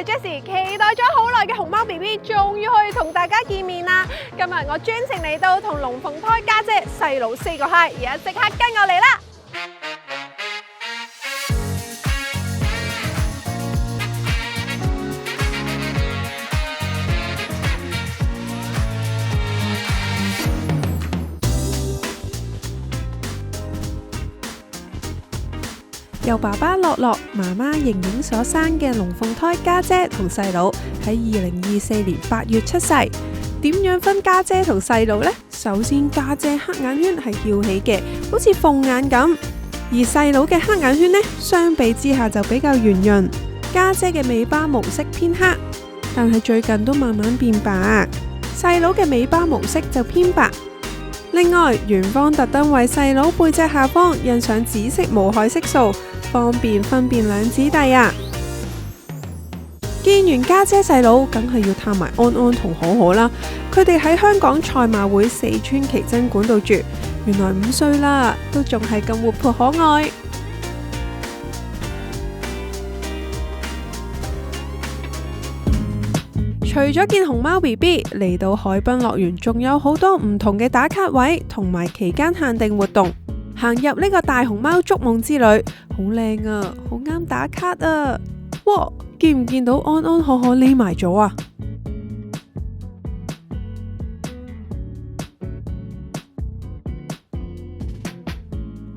係 Jessie， 期待咗好耐嘅熊貓 BB 終於可以同大家見面啦！今日我專程嚟到同龍鳳胎家姐細佬 say 個 hi， 而家即刻跟我嚟啦！由爸爸樂樂、媽媽瑩瑩所生嘅龍鳳胎家姐同細佬喺2024年8月出世。點樣分家姐同細佬呢？首先，家姐黑眼圈係翹起嘅，好似鳳眼咁；而細佬嘅黑眼圈呢，相比之下就比較圓潤。家姐嘅尾巴毛色偏黑，但係最近都慢慢變白。細佬嘅尾巴毛色就偏白。另外，園方特登為細佬背脊下方印上紫色無害色素，方便分辨兩姊弟啊！見完家姐細佬，梗係要探埋安安同可可啦。佢哋喺香港賽馬會四川奇珍館度住，原來5歲啦，都仲係咁活潑可愛。除咗見熊貓 BB， 嚟到海濱樂園仲有好多唔同嘅打卡位，同埋期間限定活動。行入呢個大熊貓築夢之旅，好靚啊，好啱打卡啊！哇，見唔見到安安可可匿埋咗啊？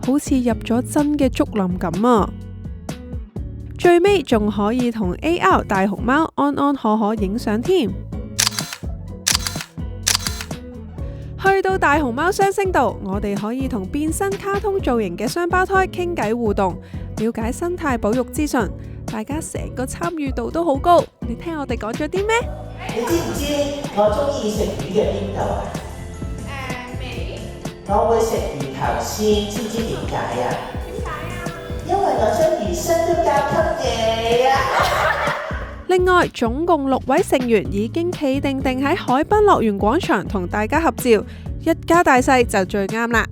好似入咗真嘅竹林咁啊！最尾仲可以同 AR 大熊貓安安可可影相添。去到大熊貓雙星度，我哋可以同變身卡通造型嘅雙胞胎傾偈互動，了解生態保育資訊，大家成個參與度都好高。你聽我哋講咗啲咩？你知唔知我中意食魚嘅邊度啊？尾。我會食魚頭先，知唔知點解啊？點解啊？因為我將魚身都交給你啊！另外，總共6位成員已經企定喺海濱樂園廣場同大家合照，一家大細就最啱啦。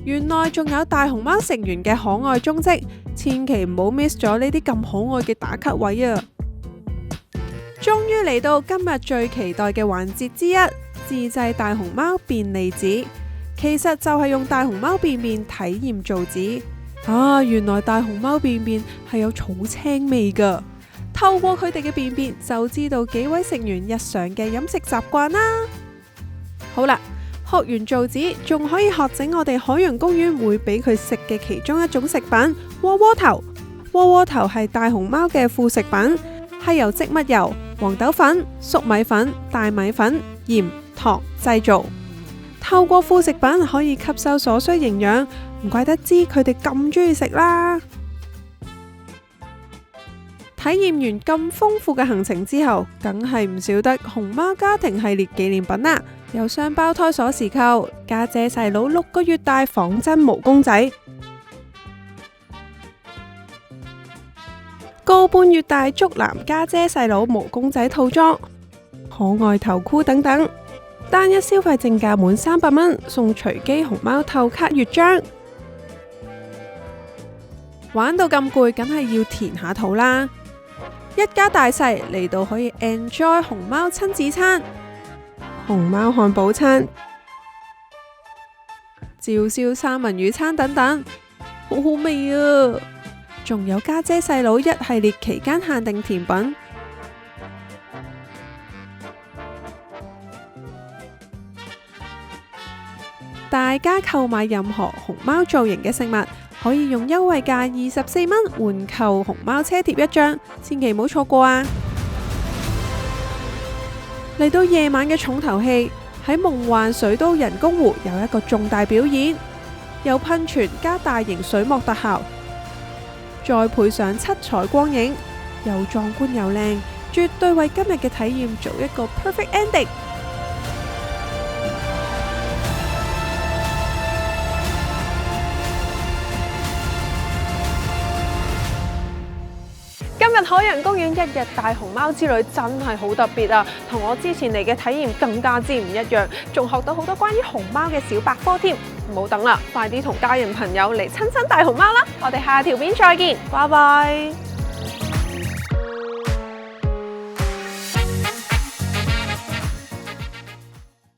原來仲有大熊貓成員嘅可愛蹤跡，千祈唔好 miss 咗呢啲咁可愛嘅打卡位啊！終於嚟到今日最期待嘅環節之一——自製大熊貓便利紙，其實就係用大熊貓便便體驗造紙啊！原來大熊貓便便係有草青味㗎。透過佢哋嘅便便，就知道幾位成員日常嘅飲食習慣啦。好啦，學完造紙，仲可以學整我哋海洋公園會俾佢食嘅其中一種食品——窩窩頭。窩窩頭係大熊貓嘅副食品，係由植物油、黃豆粉、粟米粉、大米粉、鹽、糖製造。透過副食品可以吸收所需營養，唔怪得知佢哋咁中意食啦。體驗完咁豐富嘅行程之後，梗係唔少得熊貓家庭系列紀念品啦。有雙胞胎鎖匙扣、家姐細佬6個月大仿真毛公仔、個半月大竹南家姐細佬毛公仔套裝、可愛頭箍等等。單一消費淨價滿300蚊，送隨機熊貓透卡月章。玩到咁攰，梗係要填下肚啦！一家大細嚟到可以 enjoy 熊貓親子餐、熊貓漢堡餐、照燒三文魚餐等等，好好味啊！仲有家姐細佬一系列期間限定甜品。大家購買任何熊貓造型嘅食物，可以用優惠價24蚊換購熊貓車貼1張，千祈唔好錯過啊！嚟到夜晚嘅重頭戲，喺夢幻水都人工湖有一個重大表演，有噴泉加大型水幕特效，再配上7彩光影，又壯觀又靚，絕對為今日嘅體驗做一個 perfect ending。今日海洋公園1日大熊貓之旅真係好特別啊，同我之前嚟嘅體驗更加之唔一樣，仲學到好多關於熊貓嘅小百科添。唔好等啦，快啲同家人朋友嚟親親大熊貓啦！我哋下條片再見，拜拜。